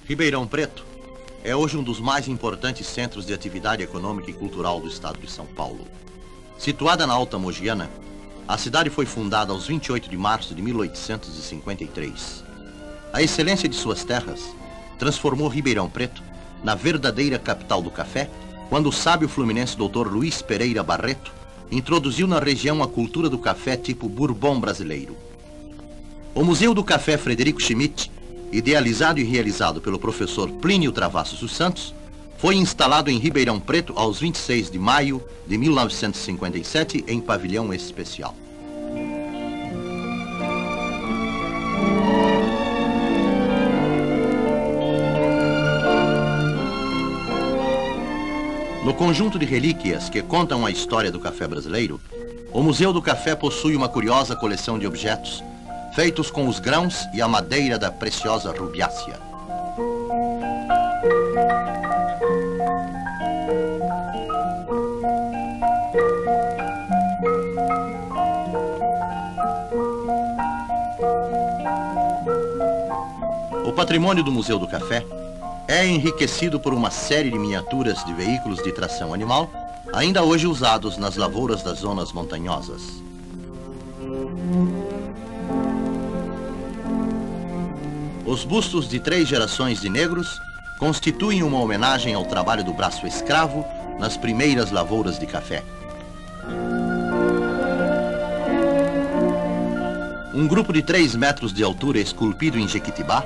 Ribeirão Preto é hoje um dos mais importantes centros de atividade econômica e cultural do estado de São Paulo. Situada na Alta Mogiana, a cidade foi fundada aos 28 de março de 1853. A excelência de suas terras transformou Ribeirão Preto na verdadeira capital do café, quando o sábio fluminense Dr. Luiz Pereira Barreto introduziu na região a cultura do café tipo Bourbon brasileiro. O Museu do Café Frederico Schmidt, idealizado e realizado pelo professor Plínio Travassos dos Santos, foi instalado em Ribeirão Preto aos 26 de maio de 1957 em pavilhão especial. No conjunto de relíquias que contam a história do café brasileiro, o Museu do Café possui uma curiosa coleção de objetos feitos com os grãos e a madeira da preciosa rubiácea. O patrimônio do Museu do Café é enriquecido por uma série de miniaturas de veículos de tração animal, ainda hoje usados nas lavouras das zonas montanhosas. Os bustos de 3 gerações de negros constituem uma homenagem ao trabalho do braço escravo nas primeiras lavouras de café. Um grupo de 3 metros de altura esculpido em Jequitibá,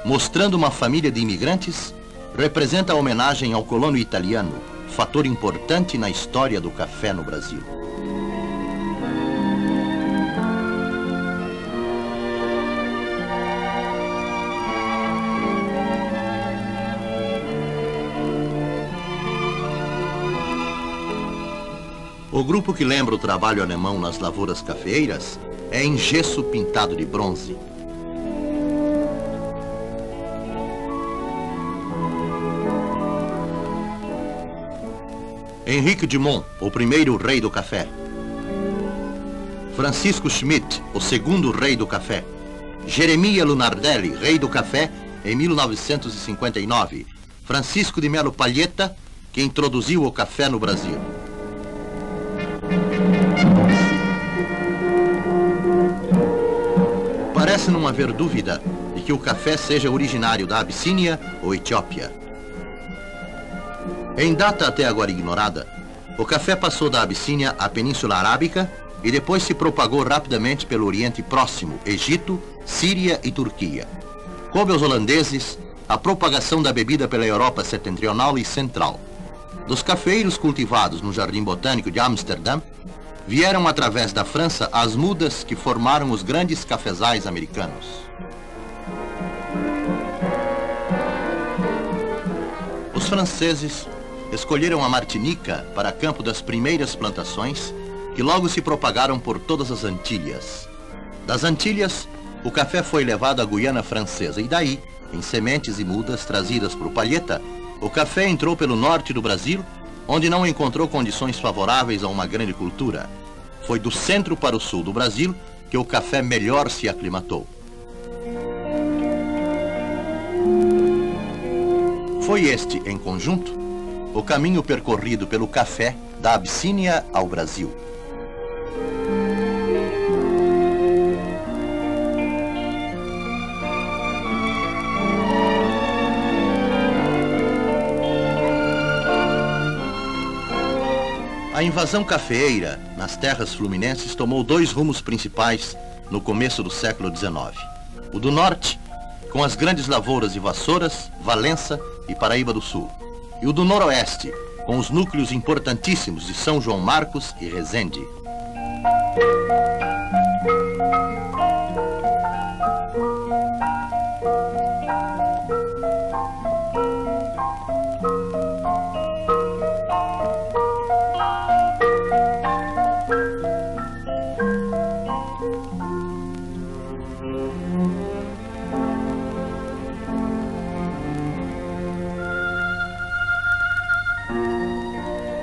mostrando uma família de imigrantes, representa a homenagem ao colono italiano, fator importante na história do café no Brasil. O grupo que lembra o trabalho alemão nas lavouras cafeeiras é em gesso pintado de bronze. Henrique Dumont, o primeiro rei do café. Francisco Schmidt, o segundo rei do café. Jeremia Lunardelli, rei do café, em 1959. Francisco de Melo Palheta, que introduziu o café no Brasil. Parece não haver dúvida de que o café seja originário da Abissínia ou Etiópia. Em data até agora ignorada, o café passou da Abissínia à Península Arábica e depois se propagou rapidamente pelo Oriente Próximo, Egito, Síria e Turquia. Coube aos holandeses a propagação da bebida pela Europa setentrional e central. Dos cafeeiros cultivados no Jardim Botânico de Amsterdã, vieram através da França as mudas que formaram os grandes cafezais americanos. Os franceses escolheram a Martinica para campo das primeiras plantações, que logo se propagaram por todas as Antilhas. Das Antilhas, o café foi levado à Guiana Francesa e daí, em sementes e mudas trazidas por Palheta, o café entrou pelo norte do Brasil, onde não encontrou condições favoráveis a uma grande cultura. Foi do centro para o sul do Brasil que o café melhor se aclimatou. Foi este, em conjunto, o caminho percorrido pelo café da Abissínia ao Brasil. A invasão cafeeira nas terras fluminenses tomou 2 rumos principais no começo do século XIX. O do norte, com as grandes lavouras de Vassouras, Valença e Paraíba do Sul. E o do noroeste, com os núcleos importantíssimos de São João Marcos e Resende.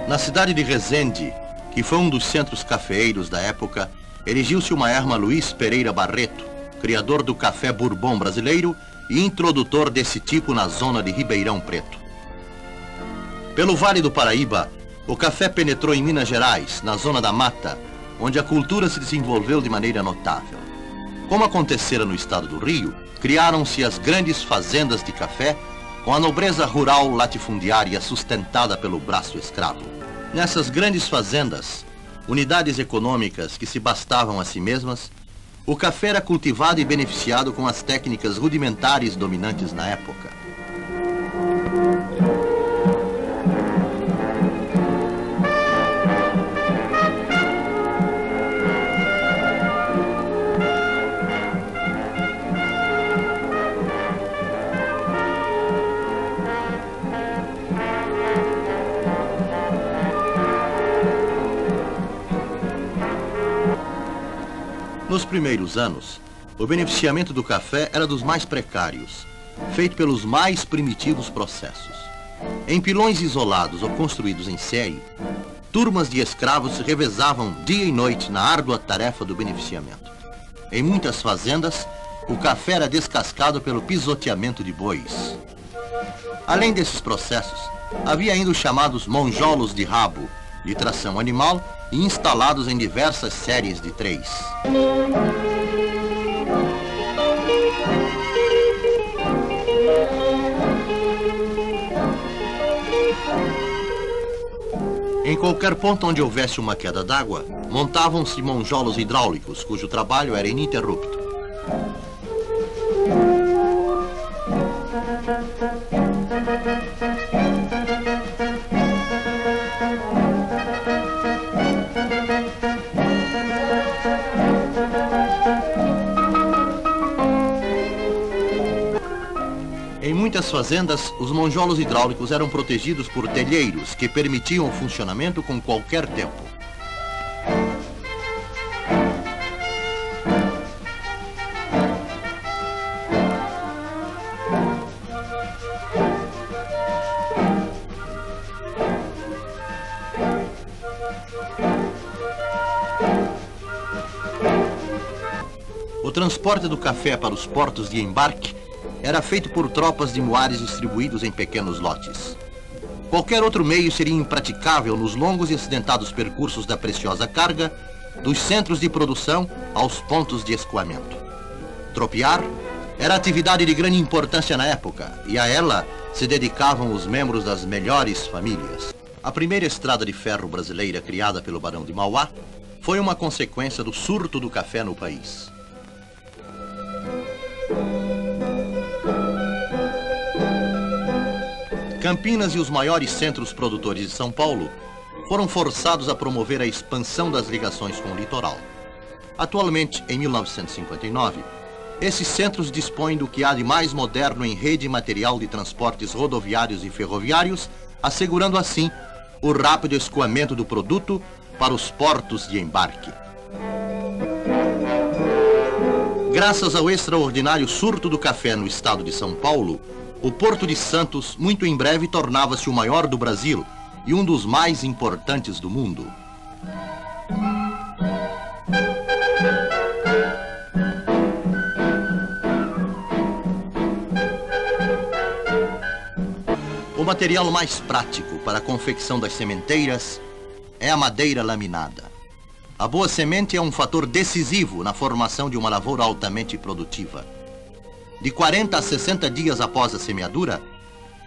Na cidade de Resende, que foi um dos centros cafeeiros da época, erigiu-se uma erma Luiz Pereira Barreto, criador do café Bourbon brasileiro e introdutor desse tipo na zona de Ribeirão Preto. Pelo Vale do Paraíba, o café penetrou em Minas Gerais, na zona da Mata, onde a cultura se desenvolveu de maneira notável. Como acontecera no estado do Rio, criaram-se as grandes fazendas de café, com a nobreza rural latifundiária sustentada pelo braço escravo. Nessas grandes fazendas, unidades econômicas que se bastavam a si mesmas, o café era cultivado e beneficiado com as técnicas rudimentares dominantes na época. Nos primeiros anos, o beneficiamento do café era dos mais precários, feito pelos mais primitivos processos. Em pilões isolados ou construídos em série, turmas de escravos se revezavam dia e noite na árdua tarefa do beneficiamento. Em muitas fazendas, o café era descascado pelo pisoteamento de bois. Além desses processos, havia ainda os chamados monjolos de rabo, de tração animal, e instalados em diversas séries de 3. Em qualquer ponto onde houvesse uma queda d'água, montavam-se monjolos hidráulicos, cujo trabalho era ininterrupto. Em muitas fazendas, os monjolos hidráulicos eram protegidos por telheiros que permitiam o funcionamento com qualquer tempo. O transporte do café para os portos de embarque era feito por tropas de muares distribuídos em pequenos lotes. Qualquer outro meio seria impraticável nos longos e acidentados percursos da preciosa carga, dos centros de produção aos pontos de escoamento. Tropear era atividade de grande importância na época, e a ela se dedicavam os membros das melhores famílias. A primeira estrada de ferro brasileira criada pelo Barão de Mauá foi uma consequência do surto do café no país. Campinas e os maiores centros produtores de São Paulo foram forçados a promover a expansão das ligações com o litoral. Atualmente, em 1959, esses centros dispõem do que há de mais moderno em rede material de transportes rodoviários e ferroviários, assegurando assim o rápido escoamento do produto para os portos de embarque. Graças ao extraordinário surto do café no estado de São Paulo, o Porto de Santos, muito em breve, tornava-se o maior do Brasil e um dos mais importantes do mundo. O material mais prático para a confecção das sementeiras é a madeira laminada. A boa semente é um fator decisivo na formação de uma lavoura altamente produtiva. De 40 a 60 dias após a semeadura,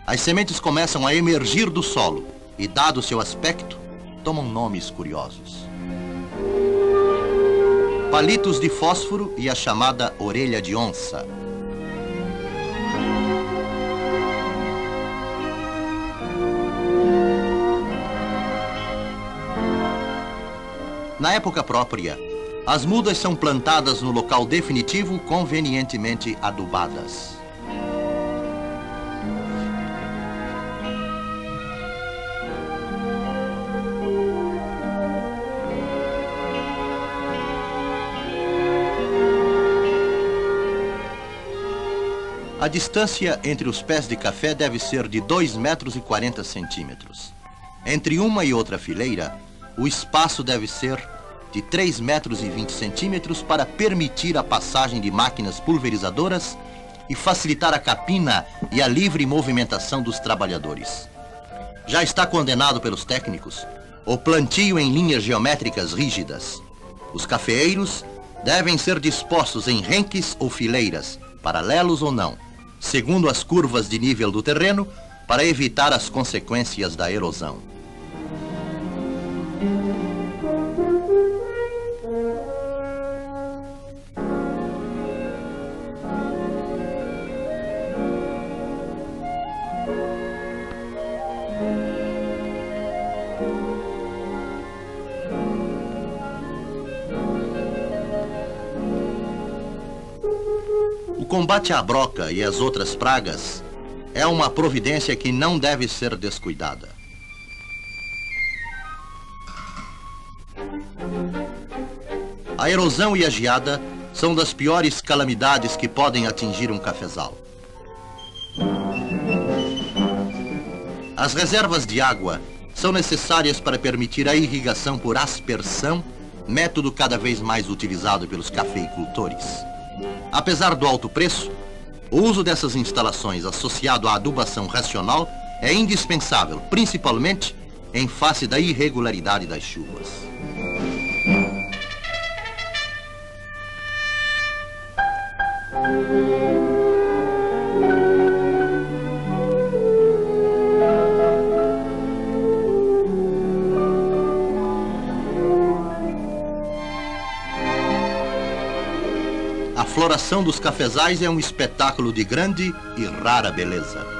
as sementes começam a emergir do solo e, dado seu aspecto, tomam nomes curiosos. Palitos de fósforo e a chamada orelha de onça. Na época própria, as mudas são plantadas no local definitivo, convenientemente adubadas. A distância entre os pés de café deve ser de 2,40 metros. Entre uma e outra fileira, o espaço deve ser de 3,20 metros para permitir a passagem de máquinas pulverizadoras e facilitar a capina e a livre movimentação dos trabalhadores. Já está condenado pelos técnicos o plantio em linhas geométricas rígidas. Os cafeeiros devem ser dispostos em renques ou fileiras, paralelos ou não, segundo as curvas de nível do terreno, para evitar as consequências da erosão. O combate à broca e às outras pragas é uma providência que não deve ser descuidada. A erosão e a geada são das piores calamidades que podem atingir um cafezal. As reservas de água são necessárias para permitir a irrigação por aspersão, método cada vez mais utilizado pelos cafeicultores. Apesar do alto preço, o uso dessas instalações associado à adubação racional é indispensável, principalmente em face da irregularidade das chuvas. A floração dos cafezais é um espetáculo de grande e rara beleza.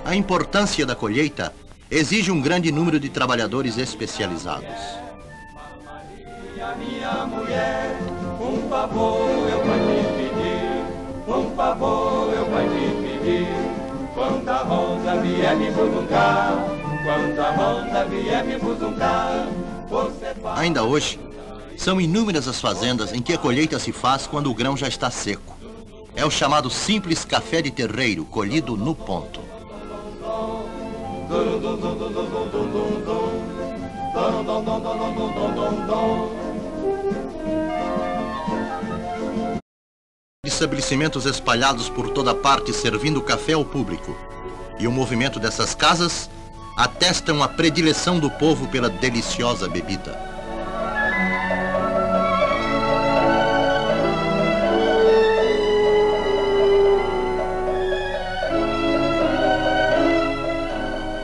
A importância da colheita exige um grande número de trabalhadores especializados. Minha mulher, um favor eu vou te pedir, um favor eu vou te pedir. Quando a rosa vier me buzuncar, quando a rosa vier me buzuncar, você faz... Ainda hoje, são inúmeras as fazendas em que a colheita se faz quando o grão já está seco. É o chamado simples café de terreiro, colhido no ponto. Estabelecimentos espalhados por toda parte servindo café ao público. E o movimento dessas casas atestam a predileção do povo pela deliciosa bebida.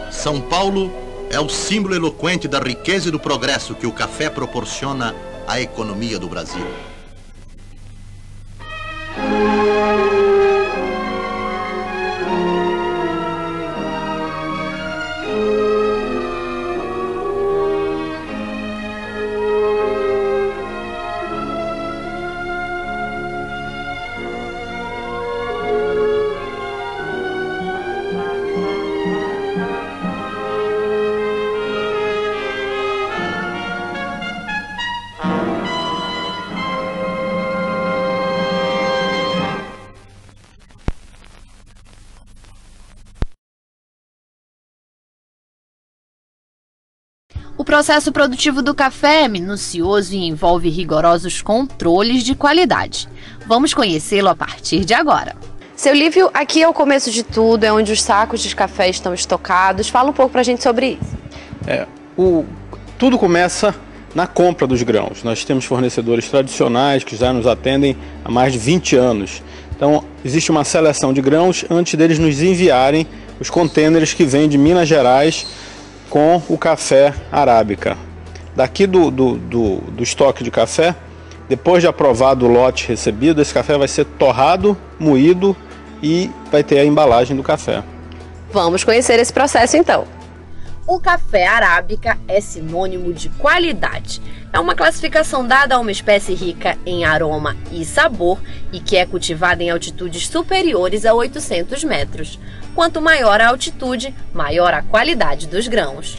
São Paulo é o símbolo eloquente da riqueza e do progresso que o café proporciona à economia do Brasil. O processo produtivo do café é minucioso e envolve rigorosos controles de qualidade. Vamos conhecê-lo a partir de agora. Seu Lívio, aqui é o começo de tudo, é onde os sacos de café estão estocados. Fala um pouco pra gente sobre isso. Tudo começa na compra dos grãos. Nós temos fornecedores tradicionais que já nos atendem há mais de 20 anos. Então, existe uma seleção de grãos antes deles nos enviarem os contêineres que vêm de Minas Gerais com o café arábica. Daqui do estoque de café, depois de aprovado o lote recebido, esse café vai ser torrado moído e vai ter a embalagem do café. Vamos conhecer esse processo então. O café arábica é sinônimo de qualidade. É uma classificação dada a uma espécie rica em aroma e sabor e que é cultivada em altitudes superiores a 800 metros. Quanto maior a altitude, maior a qualidade dos grãos.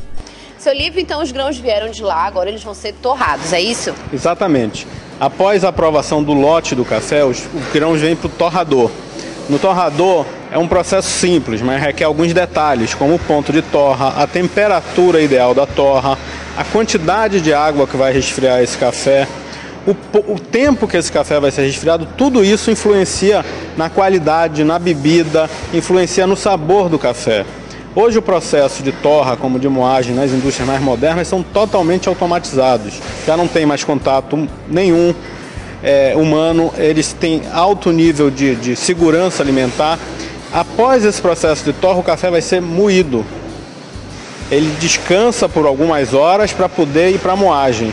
Seu Lívio, então os grãos vieram de lá, agora eles vão ser torrados, é isso? Exatamente. Após a aprovação do lote do café, os grãos vêm para o torrador. No torrador é um processo simples, mas requer alguns detalhes, como o ponto de torra, a temperatura ideal da torra, a quantidade de água que vai resfriar esse café, o tempo que esse café vai ser resfriado, tudo isso influencia na qualidade, na bebida, influencia no sabor do café. Hoje o processo de torra, como de moagem nas indústrias mais modernas, são totalmente automatizados, já não tem mais contato nenhum humano, eles têm alto nível de segurança alimentar. Após esse processo de torra, o café vai ser moído. Ele descansa por algumas horas para poder ir para a moagem.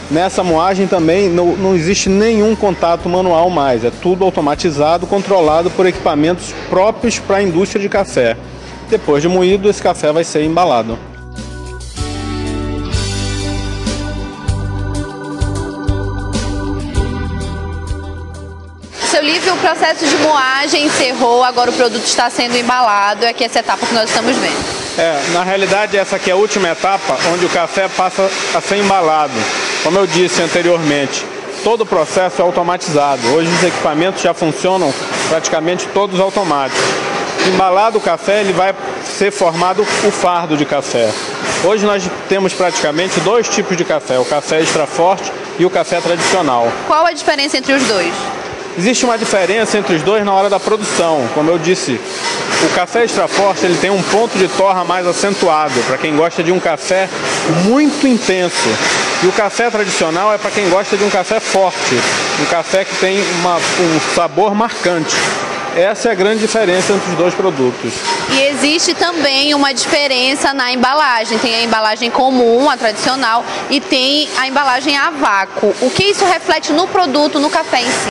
Nessa moagem também não existe nenhum contato manual mais, é tudo automatizado, controlado por equipamentos próprios para a indústria de café. Depois de moído, esse café vai ser embalado. Seu Lívio, o processo de moagem encerrou, agora o produto está sendo embalado, é aqui essa etapa que nós estamos vendo. Na realidade, essa aqui é a última etapa, onde o café passa a ser embalado. Como eu disse anteriormente, todo o processo é automatizado. Hoje os equipamentos já funcionam praticamente todos automáticos. Embalado o café, ele vai ser formado o fardo de café. Hoje nós temos praticamente dois tipos de café, o café extra forte e o café tradicional. Qual a diferença entre os dois? Existe uma diferença entre os dois na hora da produção. Como eu disse, o café extra forte ele tem um ponto de torra mais acentuado, para quem gosta de um café muito intenso. E o café tradicional é para quem gosta de um café forte, um café que tem um sabor marcante. Essa é a grande diferença entre os dois produtos. E existe também uma diferença na embalagem. Tem a embalagem comum, a tradicional, e tem a embalagem a vácuo. O que isso reflete no produto, no café em si?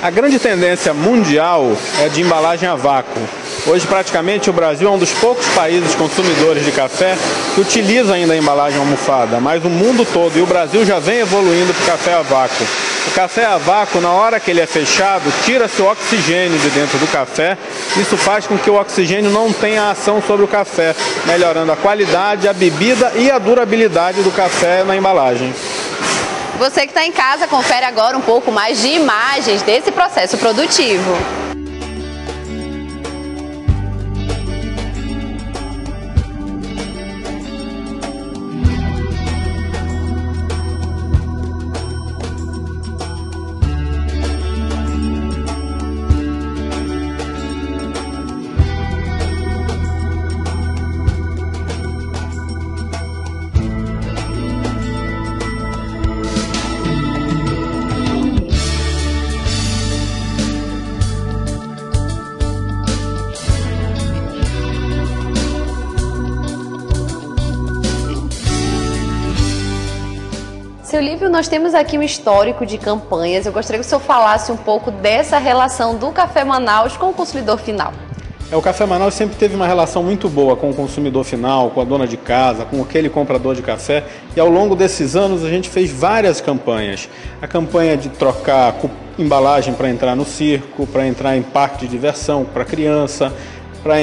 A grande tendência mundial é de embalagem a vácuo. Hoje, praticamente, o Brasil é um dos poucos países consumidores de café que utiliza ainda a embalagem almofada, mas o mundo todo, e o Brasil já vem evoluindo para o café a vácuo. O café a vácuo, na hora que ele é fechado, tira-se o oxigênio de dentro do café. Isso faz com que o oxigênio não tenha ação sobre o café, melhorando a qualidade, a bebida e a durabilidade do café na embalagem. Você que está em casa, confere agora um pouco mais de imagens desse processo produtivo. Seu Lívio, nós temos aqui um histórico de campanhas. Eu gostaria que o senhor falasse um pouco dessa relação do Café Manaus com o consumidor final. O Café Manaus sempre teve uma relação muito boa com o consumidor final, com a dona de casa, com aquele comprador de café. E ao longo desses anos a gente fez várias campanhas. A campanha de trocar embalagem para entrar no circo, para entrar em parque de diversão para criança, para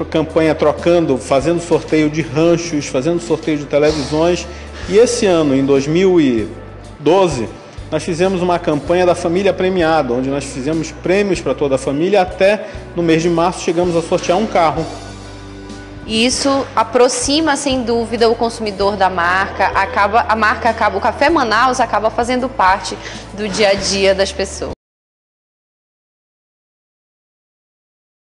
campanha trocando, fazendo sorteio de ranchos, fazendo sorteio de televisões. E esse ano, em 2012, nós fizemos uma campanha da família premiada, onde nós fizemos prêmios para toda a família. Até no mês de março chegamos a sortear um carro. E isso aproxima, sem dúvida, o consumidor da marca. O Café Manaus acaba fazendo parte do dia a dia das pessoas.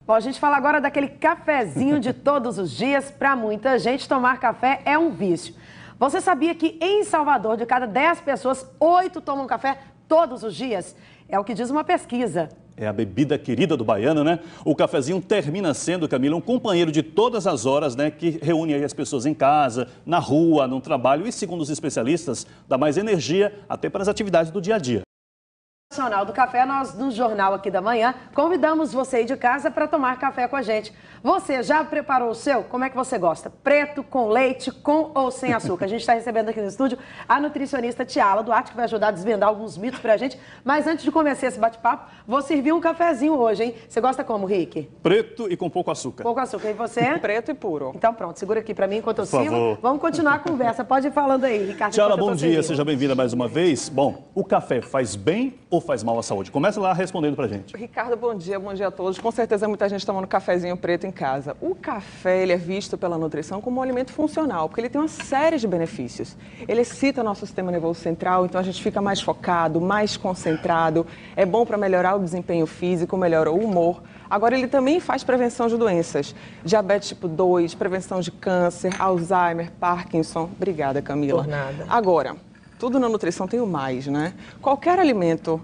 Bom, a gente fala agora daquele cafezinho de todos os dias. Para muita gente, tomar café é um vício. Você sabia que em Salvador, de cada 10 pessoas, 8 tomam café todos os dias? É o que diz uma pesquisa. É a bebida querida do baiano, né? O cafezinho termina sendo, Camila, um companheiro de todas as horas, né? Que reúne aí as pessoas em casa, na rua, no trabalho e, segundo os especialistas, dá mais energia até para as atividades do dia a dia. Nacional do Café, nós no Jornal aqui da Manhã convidamos você aí de casa para tomar café com a gente. Você já preparou o seu? Como é que você gosta? Preto, com leite, com ou sem açúcar? A gente está recebendo aqui no estúdio a nutricionista Tiala Duarte, que vai ajudar a desvendar alguns mitos para a gente. Mas antes de começar esse bate-papo, vou servir um cafezinho hoje, hein? Você gosta como, Rick? Preto e com pouco açúcar. Pouco açúcar. E você? Preto e puro. Então pronto, segura aqui para mim enquanto eu Por sirvo. favor. Vamos continuar a conversa. Pode ir falando aí, Ricardo. Tiala, enquanto eu bom tô dia, servindo. seja bem-vinda mais uma vez. Bom, o café faz bem ou faz mal à saúde? Começa lá respondendo pra gente. Ricardo, bom dia a todos. Com certeza muita gente tomando cafezinho preto em casa. O café, ele é visto pela nutrição como um alimento funcional, porque ele tem uma série de benefícios. Ele excita nosso sistema nervoso central, então a gente fica mais focado, mais concentrado. É bom para melhorar o desempenho físico, melhora o humor. Agora, ele também faz prevenção de doenças. Diabetes tipo 2, prevenção de câncer, Alzheimer, Parkinson. Obrigada, Camila. Por nada. Agora, tudo na nutrição tem o mais, né? Qualquer alimento,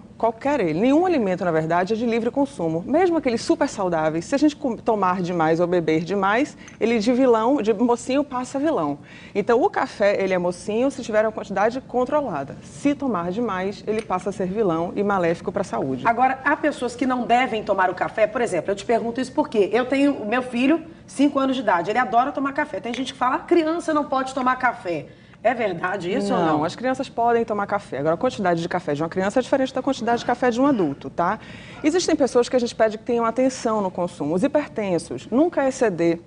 nenhum alimento, na verdade, é de livre consumo. Mesmo aqueles super saudáveis, se a gente tomar demais ou beber demais, ele de mocinho passa vilão. Então, o café, ele é mocinho se tiver uma quantidade controlada. Se tomar demais, ele passa a ser vilão e maléfico para a saúde. Agora, há pessoas que não devem tomar o café. Por exemplo, eu te pergunto isso porque eu tenho o meu filho, 5 anos de idade, ele adora tomar café. Tem gente que fala, criança não pode tomar café. É verdade isso ou não? Não, as crianças podem tomar café. Agora, a quantidade de café de uma criança é diferente da quantidade de café de um adulto, tá? Existem pessoas que a gente pede que tenham atenção no consumo. Os hipertensos, nunca exceder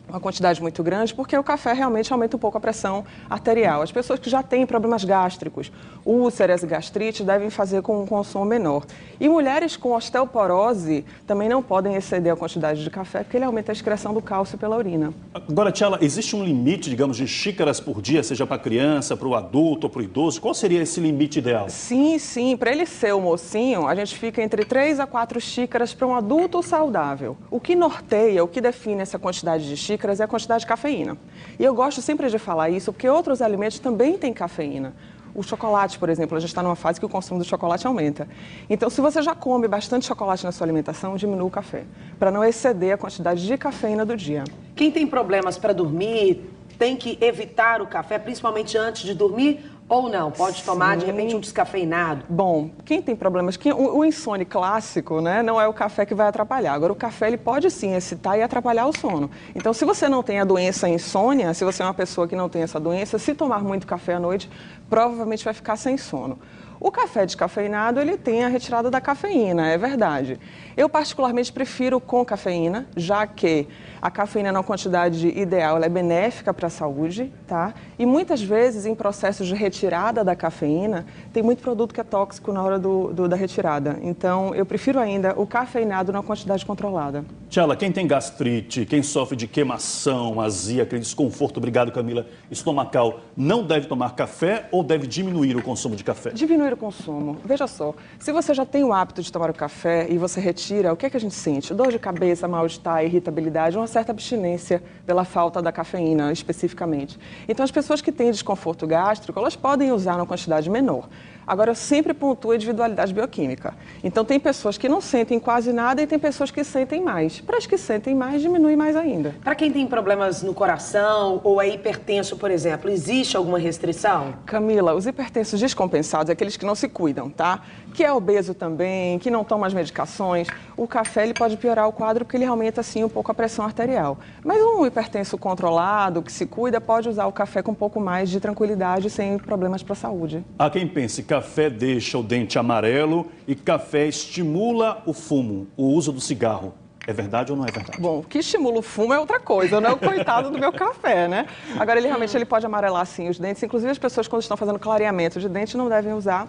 uma quantidade muito grande, porque o café realmente aumenta um pouco a pressão arterial. As pessoas que já têm problemas gástricos, úlceras e gastrite, devem fazer com um consumo menor. E mulheres com osteoporose também não podem exceder a quantidade de café, porque ele aumenta a excreção do cálcio pela urina. Agora, Tiala, existe um limite, digamos, de xícaras por dia, seja para a criança, para o adulto ou para o idoso? Qual seria esse limite ideal? Sim, sim. Para ele ser o mocinho, a gente fica entre 3 a 4 xícaras para um adulto saudável. O que norteia, o que define essa quantidade de xícaras é a quantidade de cafeína. E eu gosto sempre de falar isso, porque outros alimentos também têm cafeína. O chocolate, por exemplo, a gente está numa fase que o consumo do chocolate aumenta. Então, se você já come bastante chocolate na sua alimentação, diminua o café, para não exceder a quantidade de cafeína do dia. Quem tem problemas para dormir tem que evitar o café, principalmente antes de dormir, ou não? Pode tomar, de repente, um descafeinado? Bom, quem tem problemas... O insônia clássico, né, não é o café que vai atrapalhar. Agora, o café, ele pode sim excitar e atrapalhar o sono. Então, se você não tem a doença insônia, se você é uma pessoa que não tem essa doença, se tomar muito café à noite, provavelmente vai ficar sem sono. O café descafeinado, ele tem a retirada da cafeína, é verdade. Eu, particularmente, prefiro com cafeína, já que a cafeína na quantidade ideal ela é benéfica para a saúde, tá? E muitas vezes, em processos de retirada da cafeína, tem muito produto que é tóxico na hora da retirada. Então, eu prefiro ainda o cafeinado na quantidade controlada. Tiala, quem tem gastrite, quem sofre de queimação, azia, aquele desconforto, obrigado, Camila, estomacal, não deve tomar café ou deve diminuir o consumo de café? Diminuir o consumo. Veja só, se você já tem o hábito de tomar o café e você retira, o que é que a gente sente? Dor de cabeça, mal-estar, irritabilidade, uma certa abstinência pela falta da cafeína, especificamente. Então, as pessoas que têm desconforto gástrico, elas podem usar uma quantidade menor. Agora, eu sempre pontuo a individualidade bioquímica. Então, tem pessoas que não sentem quase nada e tem pessoas que sentem mais. Para as que sentem mais, diminui mais ainda. Para quem tem problemas no coração ou é hipertenso, por exemplo, existe alguma restrição? Camila, os hipertensos descompensados, aqueles que não se cuidam, tá? Que é obeso também, que não toma as medicações, o café ele pode piorar o quadro porque ele aumenta, assim, um pouco a pressão arterial. Mas um hipertenso controlado, que se cuida, pode usar o café com um pouco mais de tranquilidade, sem problemas para a saúde. Há quem pense que café deixa o dente amarelo e café estimula o fumo, o uso do cigarro. É verdade ou não é verdade? Bom, o que estimula o fumo é outra coisa, não é o coitado do meu café, né? Agora, ele realmente pode amarelar, sim, os dentes. Inclusive, as pessoas, quando estão fazendo clareamento de dente, não devem usar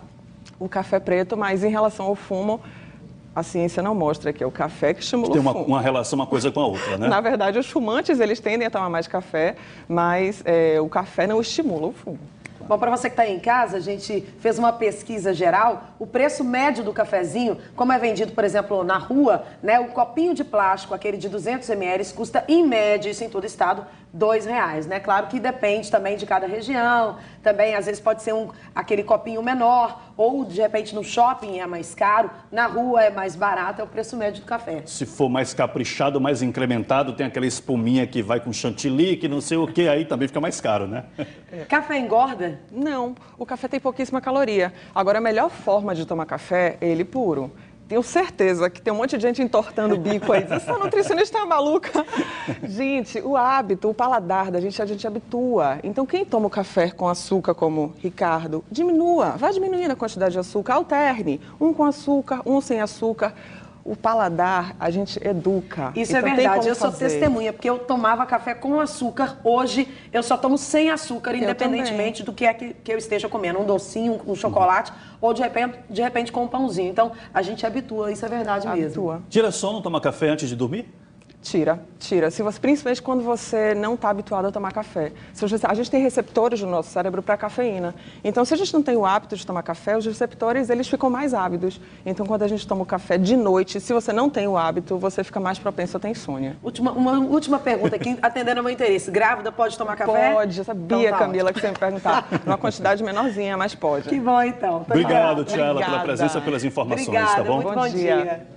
o café preto, mas em relação ao fumo, a ciência não mostra que é o café que estimula o fumo. Tem uma relação, uma coisa com a outra, né? Na verdade, os fumantes, eles tendem a tomar mais café, mas o café não estimula o fumo. Bom, para você que está aí em casa, a gente fez uma pesquisa geral. O preço médio do cafezinho, como é vendido, por exemplo, na rua, né, o copinho de plástico, aquele de 200 ml, custa, em média, isso em todo o estado, R$2, né? Claro que depende também de cada região, também às vezes pode ser aquele copinho menor, ou de repente no shopping é mais caro, na rua é mais barato, é o preço médio do café. Se for mais caprichado, mais incrementado, tem aquela espuminha que vai com chantilly, que não sei o que, aí também fica mais caro, né? Café engorda? Não, o café tem pouquíssima caloria. Agora, a melhor forma de tomar café é ele puro. Tenho certeza que tem um monte de gente entortando o bico aí. Essa nutricionista é maluca. Gente, o hábito, o paladar da gente, a gente habitua. Então, quem toma o café com açúcar, como Ricardo, diminua. Vai diminuindo a quantidade de açúcar. Alterne. Um com açúcar, um sem açúcar. O paladar, a gente educa. Isso então, é verdade, eu sou testemunha, porque eu tomava café com açúcar, hoje eu só tomo sem açúcar, independentemente do que é que eu esteja comendo, um docinho, um chocolate, ou de repente com um pãozinho. Então, a gente habitua, isso é verdade mesmo. Tira sono tomar café antes de dormir? Tira. Principalmente quando você não está habituado a tomar café. A gente tem receptores no nosso cérebro para cafeína. Então, se a gente não tem o hábito de tomar café, os receptores, eles ficam mais ávidos. Então, quando a gente toma o café de noite, se você não tem o hábito, você fica mais propenso a ter insônia. Uma última pergunta aqui, atendendo ao meu interesse. Grávida pode tomar café? Pode, eu sabia, então, Camila, que você ia me perguntar. Numa quantidade menorzinha, mas pode. Que bom, então. Obrigado, Tiela, pela presença e pelas informações, Obrigada, tá bom? Muito bom dia.